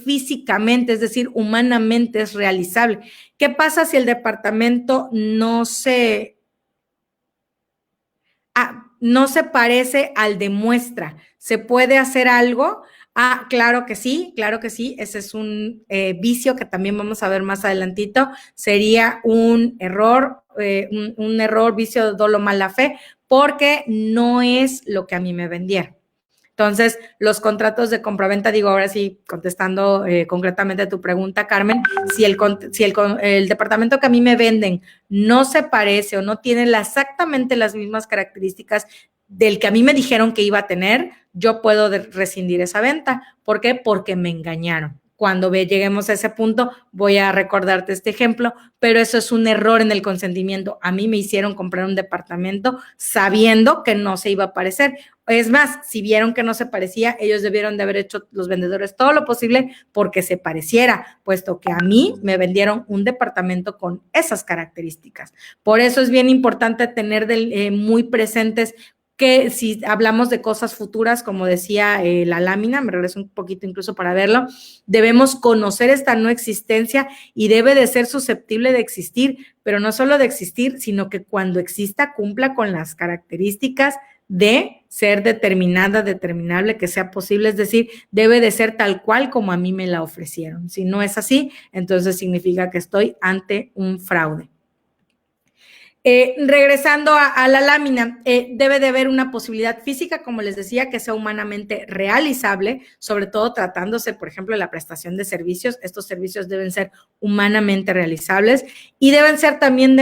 físicamente, es decir, humanamente es realizable. ¿Qué pasa si el departamento no se parece al de muestra? ¿Se puede hacer algo? Claro que sí, claro que sí. Ese es un vicio que también vamos a ver más adelantito. Sería un error, vicio de dolo mala fe, porque no es lo que a mí me vendieron. Entonces, los contratos de compraventa, digo, ahora sí, contestando concretamente a tu pregunta, Carmen, si el departamento que a mí me venden no se parece o no tiene exactamente las mismas características del que a mí me dijeron que iba a tener, yo puedo rescindir esa venta. ¿Por qué? Porque me engañaron. Cuando lleguemos a ese punto, voy a recordarte este ejemplo, pero eso es un error en el consentimiento. A mí me hicieron comprar un departamento sabiendo que no se iba a parecer. Es más, si vieron que no se parecía, ellos debieron de haber hecho, los vendedores, todo lo posible porque se pareciera, puesto que a mí me vendieron un departamento con esas características. Por eso es bien importante tener muy presentes que si hablamos de cosas futuras, como decía la lámina, me regreso un poquito incluso para verlo, debemos conocer esta no existencia y debe de ser susceptible de existir, pero no solo de existir, sino que cuando exista cumpla con las características de ser determinada, determinable, que sea posible, es decir, debe de ser tal cual como a mí me la ofrecieron. Si no es así, entonces significa que estoy ante un fraude. Regresando a la lámina, debe de haber una posibilidad física, como les decía, que sea humanamente realizable, sobre todo tratándose, por ejemplo, de la prestación de servicios. Estos servicios deben ser humanamente realizables y deben ser también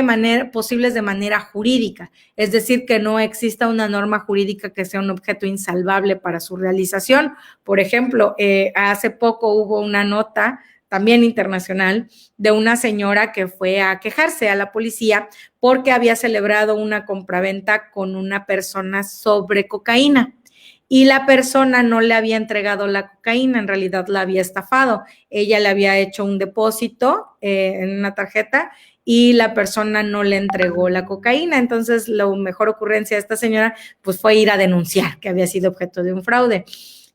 posibles de manera jurídica, es decir, que no exista una norma jurídica que sea un objeto insalvable para su realización. Por ejemplo, hace poco hubo una nota también internacional, de una señora que fue a quejarse a la policía porque había celebrado una compraventa con una persona sobre cocaína y la persona no le había entregado la cocaína, en realidad la había estafado. Ella le había hecho un depósito en una tarjeta y la persona no le entregó la cocaína. Entonces, la mejor ocurrencia de esta señora pues fue ir a denunciar que había sido objeto de un fraude.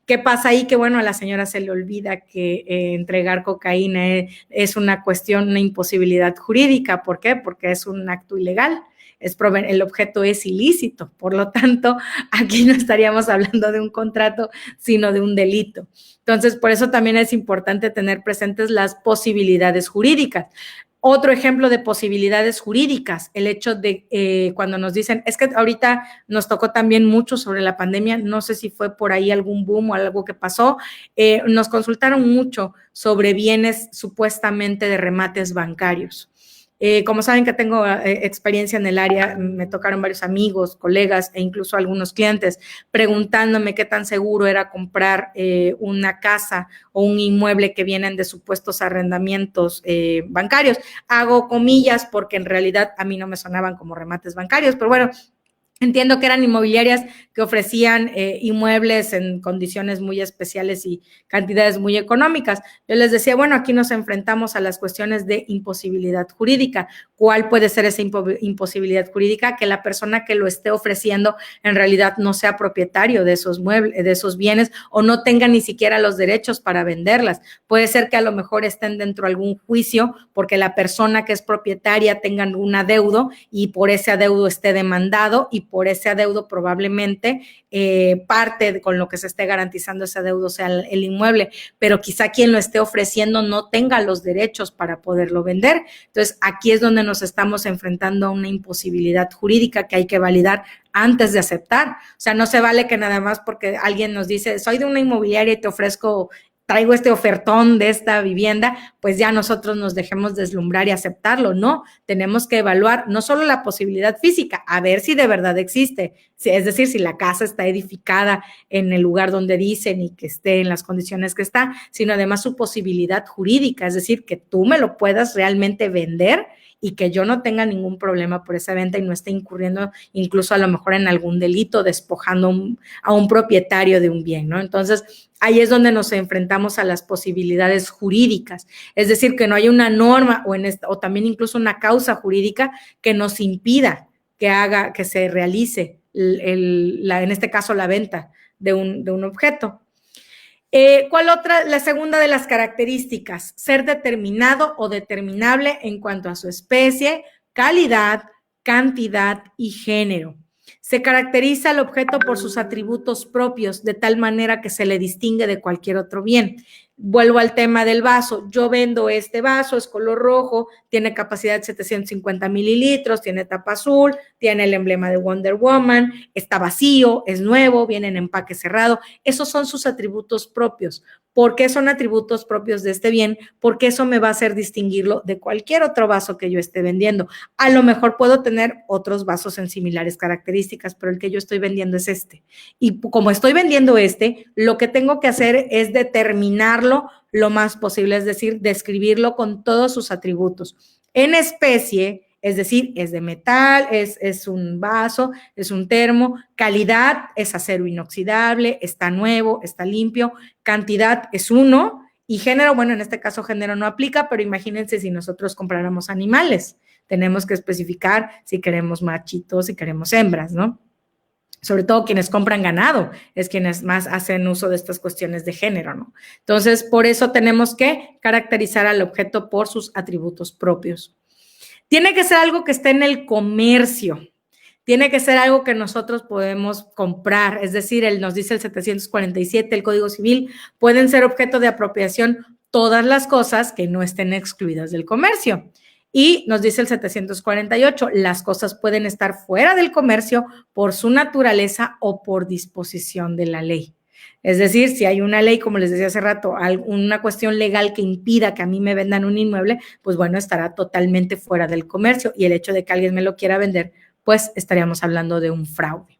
¿Qué pasa ahí? Que bueno, a la señora se le olvida que entregar cocaína es una cuestión, una imposibilidad jurídica. ¿Por qué? Porque es un acto ilegal. El objeto es ilícito, por lo tanto, aquí no estaríamos hablando de un contrato, sino de un delito. Entonces, por eso también es importante tener presentes las posibilidades jurídicas. Otro ejemplo de posibilidades jurídicas, el hecho de cuando nos dicen, es que ahorita nos tocó también mucho sobre la pandemia, no sé si fue por ahí algún boom o algo que pasó, nos consultaron mucho sobre bienes supuestamente de remates bancarios. Como saben que tengo experiencia en el área, me tocaron varios amigos, colegas e incluso algunos clientes preguntándome qué tan seguro era comprar una casa o un inmueble que vienen de supuestos arrendamientos bancarios. Hago comillas porque en realidad a mí no me sonaban como remates bancarios, pero bueno, entiendo que eran inmobiliarias que ofrecían inmuebles en condiciones muy especiales y cantidades muy económicas. Yo les decía, bueno, aquí nos enfrentamos a las cuestiones de imposibilidad jurídica. ¿Cuál puede ser esa imposibilidad jurídica? Que la persona que lo esté ofreciendo en realidad no sea propietario de esos muebles, de esos bienes, o no tenga ni siquiera los derechos para venderlas. Puede ser que a lo mejor estén dentro de algún juicio porque la persona que es propietaria tenga un adeudo y por ese adeudo esté demandado y por ese adeudo probablemente parte con lo que se esté garantizando ese adeudo sea el inmueble, pero quizá quien lo esté ofreciendo no tenga los derechos para poderlo vender. Entonces, aquí es donde nos estamos enfrentando a una imposibilidad jurídica que hay que validar antes de aceptar. O sea, no se vale que nada más porque alguien nos dice, soy de una inmobiliaria y te ofrezco, traigo este ofertón de esta vivienda, pues ya nosotros nos dejemos deslumbrar y aceptarlo. No, tenemos que evaluar no solo la posibilidad física, a ver si de verdad existe, es decir, si la casa está edificada en el lugar donde dicen y que esté en las condiciones que está, sino además su posibilidad jurídica, es decir, que tú me lo puedas realmente vender y que yo no tenga ningún problema por esa venta y no esté incurriendo incluso a lo mejor en algún delito, despojando a un propietario de un bien, ¿no? Entonces, ahí es donde nos enfrentamos a las posibilidades jurídicas, es decir, que no hay una norma o también incluso una causa jurídica que nos impida que se realice, en este caso, la venta de un objeto. ¿Cuál otra? La segunda de las características, ser determinado o determinable en cuanto a su especie, calidad, cantidad y género. Se caracteriza el objeto por sus atributos propios, de tal manera que se le distingue de cualquier otro bien. Vuelvo al tema del vaso. Yo vendo este vaso, es color rojo, tiene capacidad de 750 mililitros, tiene tapa azul, tiene el emblema de Wonder Woman, está vacío, es nuevo, viene en empaque cerrado. Esos son sus atributos propios. ¿Por qué son atributos propios de este bien? Porque eso me va a hacer distinguirlo de cualquier otro vaso que yo esté vendiendo. A lo mejor puedo tener otros vasos en similares características, pero el que yo estoy vendiendo es este. Y como estoy vendiendo este, lo que tengo que hacer es determinarlo lo más posible, es decir, describirlo con todos sus atributos. En especie, es decir, es de metal, es un vaso, es un termo, calidad es acero inoxidable, está nuevo, está limpio, cantidad es 1 y género, bueno, en este caso género no aplica, pero imagínense si nosotros compráramos animales, tenemos que especificar si queremos machitos, si queremos hembras, ¿no? Sobre todo quienes compran ganado, es quienes más hacen uso de estas cuestiones de género, ¿no? Entonces, por eso tenemos que caracterizar al objeto por sus atributos propios. Tiene que ser algo que esté en el comercio, tiene que ser algo que nosotros podemos comprar, es decir, nos dice el 747, el Código Civil, pueden ser objeto de apropiación todas las cosas que no estén excluidas del comercio. Y nos dice el 748, las cosas pueden estar fuera del comercio por su naturaleza o por disposición de la ley. Es decir, si hay una ley, como les decía hace rato, una cuestión legal que impida que a mí me vendan un inmueble, pues bueno, estará totalmente fuera del comercio y el hecho de que alguien me lo quiera vender, pues estaríamos hablando de un fraude.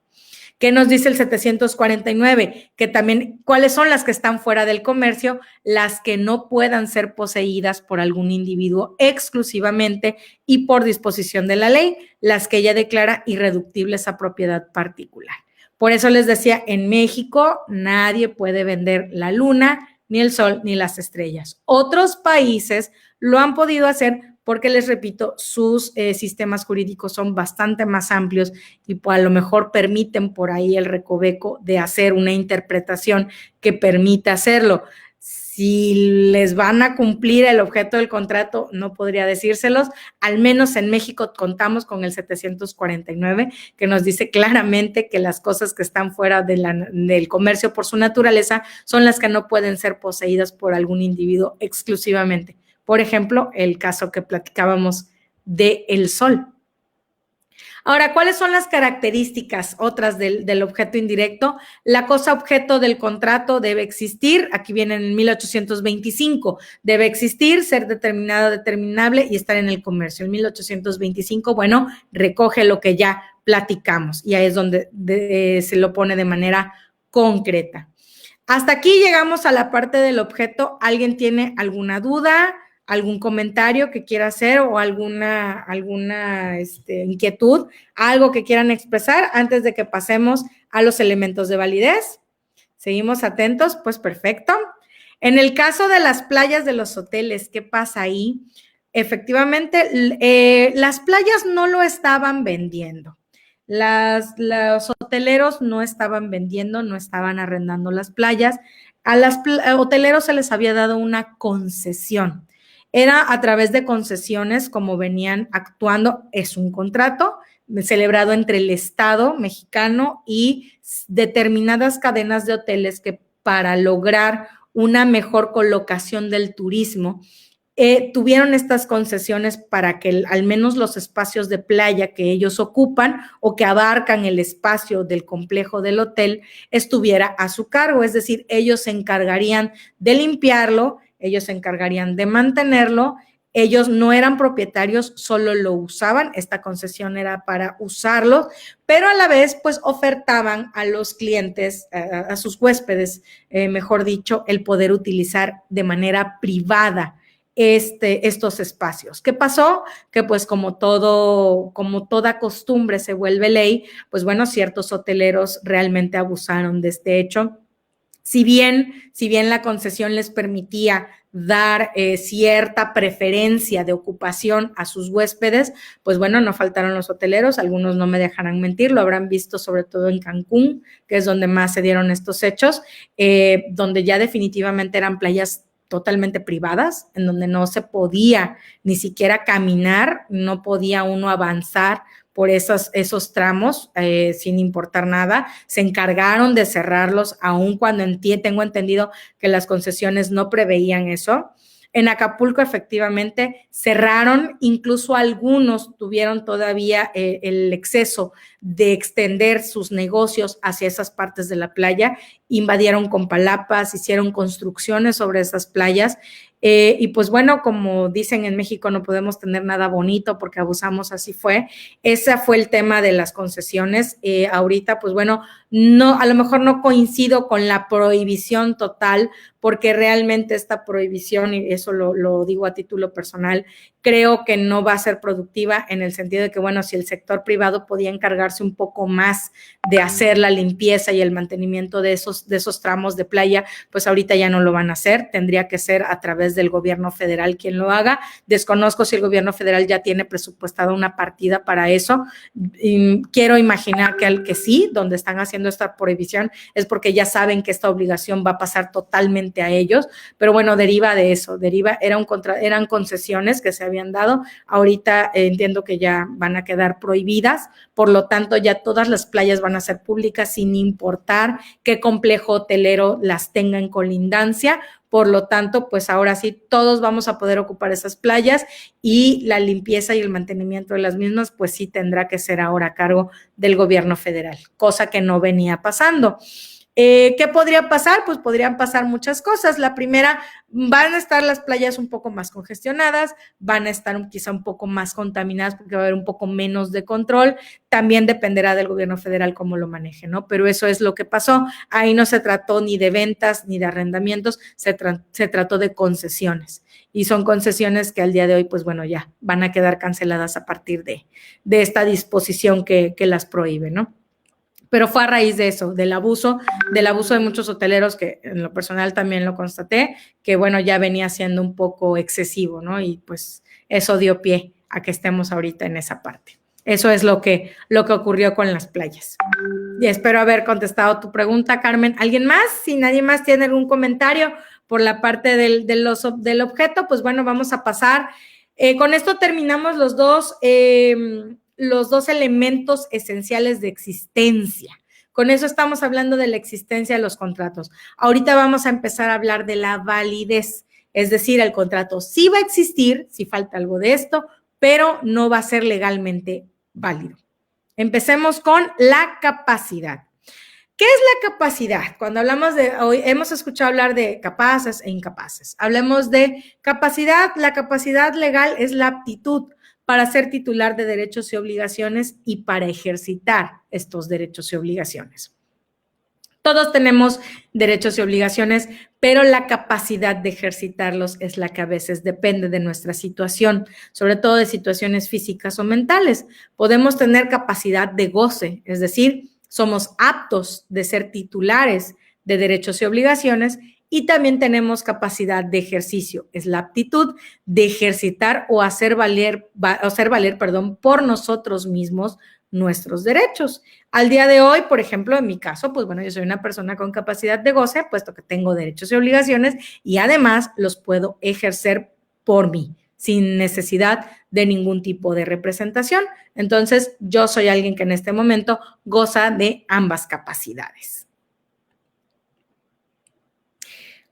¿Qué nos dice el 749? Que también, ¿cuáles son las que están fuera del comercio? Las que no puedan ser poseídas por algún individuo exclusivamente y por disposición de la ley, las que ella declara irreductibles a propiedad particular. Por eso les decía, en México nadie puede vender la luna, ni el sol, ni las estrellas. Otros países lo han podido hacer porque, les repito, sus sistemas jurídicos son bastante más amplios y a lo mejor permiten por ahí el recoveco de hacer una interpretación que permita hacerlo. Si les van a cumplir el objeto del contrato, no podría decírselos. Al menos en México contamos con el 749, que nos dice claramente que las cosas que están fuera del comercio por su naturaleza son las que no pueden ser poseídas por algún individuo exclusivamente. Por ejemplo, el caso que platicábamos del sol. Ahora, ¿cuáles son las características otras del objeto indirecto? La cosa objeto del contrato debe existir, aquí viene en 1825, debe existir, ser determinado, determinable y estar en el comercio. En 1825, bueno, recoge lo que ya platicamos y ahí es donde se lo pone de manera concreta. Hasta aquí llegamos a la parte del objeto. ¿Alguien tiene alguna duda? ¿Algún comentario que quiera hacer o alguna inquietud, algo que quieran expresar antes de que pasemos a los elementos de validez? ¿Seguimos atentos? Pues perfecto. En el caso de las playas de los hoteles, ¿qué pasa ahí? Efectivamente, las playas no lo estaban vendiendo. Los hoteleros no estaban vendiendo, no estaban arrendando las playas. A los hoteleros se les había dado una concesión. Era a través de concesiones como venían actuando, es un contrato celebrado entre el Estado mexicano y determinadas cadenas de hoteles que para lograr una mejor colocación del turismo, tuvieron estas concesiones para que al menos los espacios de playa que ellos ocupan o que abarcan el espacio del complejo del hotel estuviera a su cargo, es decir, ellos se encargarían de limpiarlo, ellos se encargarían de mantenerlo, ellos no eran propietarios, solo lo usaban, esta concesión era para usarlo, pero a la vez pues ofertaban a los clientes, a sus huéspedes, mejor dicho, el poder utilizar de manera privada estos espacios. ¿Qué pasó? Que pues como toda costumbre se vuelve ley, pues bueno, ciertos hoteleros realmente abusaron de este hecho, Si bien la concesión les permitía dar cierta preferencia de ocupación a sus huéspedes, pues bueno, no faltaron los hoteleros, algunos no me dejarán mentir, lo habrán visto sobre todo en Cancún, que es donde más se dieron estos hechos, donde ya definitivamente eran playas totalmente privadas, en donde no se podía ni siquiera caminar, no podía uno avanzar por esos tramos sin importar nada. Se encargaron de cerrarlos, aun cuando tengo entendido que las concesiones no preveían eso. En Acapulco efectivamente cerraron, incluso algunos tuvieron todavía el exceso de extender sus negocios hacia esas partes de la playa, invadieron con palapas, hicieron construcciones sobre esas playas. Y pues bueno, como dicen en México, no podemos tener nada bonito porque abusamos, así fue. Ese fue el tema de las concesiones. Ahorita, pues bueno, no, a lo mejor no coincido con la prohibición total, porque realmente esta prohibición, y eso lo digo a título personal, creo que no va a ser productiva en el sentido de que, bueno, si el sector privado podía encargarse un poco más de hacer la limpieza y el mantenimiento de esos tramos de playa, pues ahorita ya no lo van a hacer, tendría que ser a través del gobierno federal quien lo haga. Desconozco si el gobierno federal ya tiene presupuestada una partida para eso. Quiero imaginar que sí, donde están haciendo esta prohibición es porque ya saben que esta obligación va a pasar totalmente a ellos, pero bueno, deriva de eso, eran concesiones que se habían dado, ahorita entiendo que ya van a quedar prohibidas, por lo tanto ya todas las playas van a ser públicas sin importar qué complejo hotelero las tenga en colindancia. Por lo tanto, pues ahora sí, todos vamos a poder ocupar esas playas y la limpieza y el mantenimiento de las mismas, pues sí tendrá que ser ahora a cargo del gobierno federal, cosa que no venía pasando. ¿Qué podría pasar? Pues podrían pasar muchas cosas. La primera, van a estar las playas un poco más congestionadas, van a estar quizá un poco más contaminadas porque va a haber un poco menos de control. También dependerá del gobierno federal cómo lo maneje, ¿no? Pero eso es lo que pasó. Ahí no se trató ni de ventas ni de arrendamientos, se trató de concesiones. Y son concesiones que al día de hoy, pues bueno, ya van a quedar canceladas a partir de esta disposición que las prohíbe, ¿no? Pero fue a raíz de eso, del abuso de muchos hoteleros, que en lo personal también lo constaté, que bueno, ya venía siendo un poco excesivo, ¿no? Y pues eso dio pie a que estemos ahorita en esa parte. Eso es lo que ocurrió con las playas. Y espero haber contestado tu pregunta, Carmen. ¿Alguien más? Si nadie más tiene algún comentario por la parte del objeto, pues bueno, vamos a pasar. Con esto terminamos los dos elementos esenciales de existencia. Con eso estamos hablando de la existencia de los contratos. Ahorita vamos a empezar a hablar de la validez, es decir, el contrato sí va a existir, si falta algo de esto, pero no va a ser legalmente válido. Empecemos con la capacidad. ¿Qué es la capacidad? Cuando hablamos hoy hemos escuchado hablar de capaces e incapaces. Hablemos de capacidad. La capacidad legal es la aptitud para ser titular de derechos y obligaciones y para ejercitar estos derechos y obligaciones. Todos tenemos derechos y obligaciones, pero la capacidad de ejercitarlos es la que a veces depende de nuestra situación, sobre todo de situaciones físicas o mentales. Podemos tener capacidad de goce, es decir, somos aptos de ser titulares de derechos y obligaciones, y también tenemos capacidad de ejercicio, es la aptitud de ejercitar o hacer valer, por nosotros mismos nuestros derechos. Al día de hoy, por ejemplo, en mi caso, pues bueno, yo soy una persona con capacidad de goce, puesto que tengo derechos y obligaciones y además los puedo ejercer por mí, sin necesidad de ningún tipo de representación. Entonces, yo soy alguien que en este momento goza de ambas capacidades.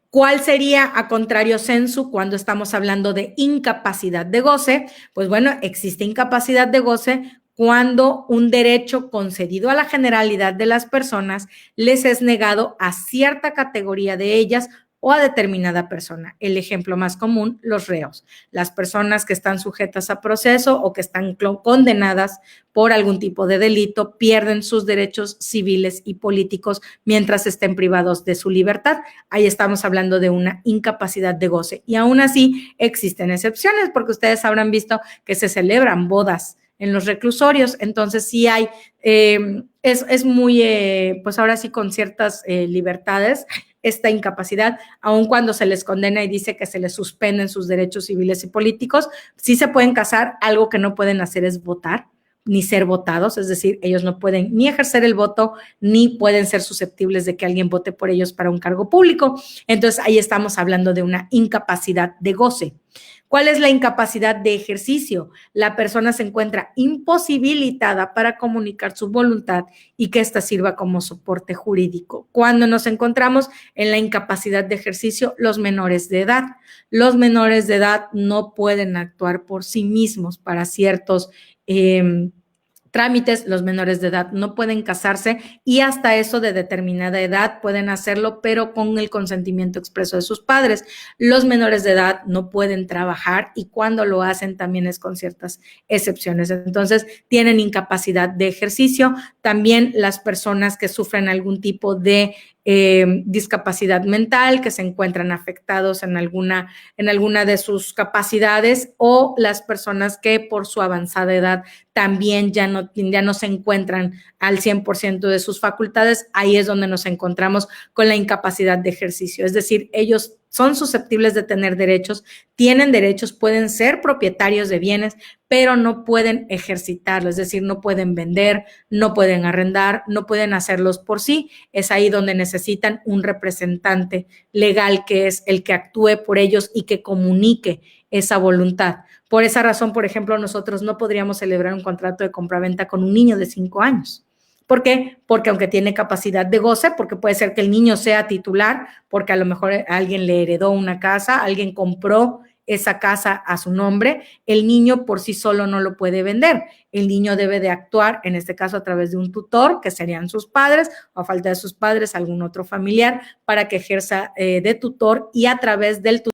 ¿Cuál sería a contrario sensu cuando estamos hablando de incapacidad de goce? Pues bueno, existe incapacidad de goce cuando un derecho concedido a la generalidad de las personas les es negado a cierta categoría de ellas o a determinada persona. El ejemplo más común, los reos, las personas que están sujetas a proceso o que están condenadas por algún tipo de delito, pierden sus derechos civiles y políticos mientras estén privados de su libertad. Ahí estamos hablando de una incapacidad de goce. Y aún así existen excepciones, porque ustedes habrán visto que se celebran bodas en los reclusorios, entonces sí hay, es muy, pues ahora sí con ciertas libertades, esta incapacidad, aun cuando se les condena y dice que se les suspenden sus derechos civiles y políticos. Sí se pueden casar, algo que no pueden hacer es votar ni ser votados, es decir, ellos no pueden ni ejercer el voto, ni pueden ser susceptibles de que alguien vote por ellos para un cargo público. Entonces, ahí estamos hablando de una incapacidad de goce. ¿Cuál es la incapacidad de ejercicio? La persona se encuentra imposibilitada para comunicar su voluntad y que ésta sirva como soporte jurídico. Cuando nos encontramos en la incapacidad de ejercicio, los menores de edad. Los menores de edad no pueden actuar por sí mismos para ciertos trámites. Los menores de edad no pueden casarse y hasta eso de determinada edad pueden hacerlo, pero con el consentimiento expreso de sus padres. Los menores de edad no pueden trabajar y cuando lo hacen también es con ciertas excepciones. Entonces, tienen incapacidad de ejercicio. También las personas que sufren algún tipo de discapacidad mental, que se encuentran afectados en alguna de sus capacidades, o las personas que por su avanzada edad también ya no se encuentran al 100% de sus facultades. Ahí es donde nos encontramos con la incapacidad de ejercicio. Es decir, ellos son susceptibles de tener derechos, tienen derechos, pueden ser propietarios de bienes, pero no pueden ejercitarlos, es decir, no pueden vender, no pueden arrendar, no pueden hacerlos por sí. Es ahí donde necesitan un representante legal que es el que actúe por ellos y que comunique esa voluntad. Por esa razón, por ejemplo, nosotros no podríamos celebrar un contrato de compraventa con un niño de 5 años. ¿Por qué? Porque aunque tiene capacidad de goce, porque puede ser que el niño sea titular, porque a lo mejor alguien le heredó una casa, alguien compró esa casa a su nombre, el niño por sí solo no lo puede vender. El niño debe de actuar, en este caso a través de un tutor, que serían sus padres, o a falta de sus padres, algún otro familiar, para que ejerza de tutor y a través del tutor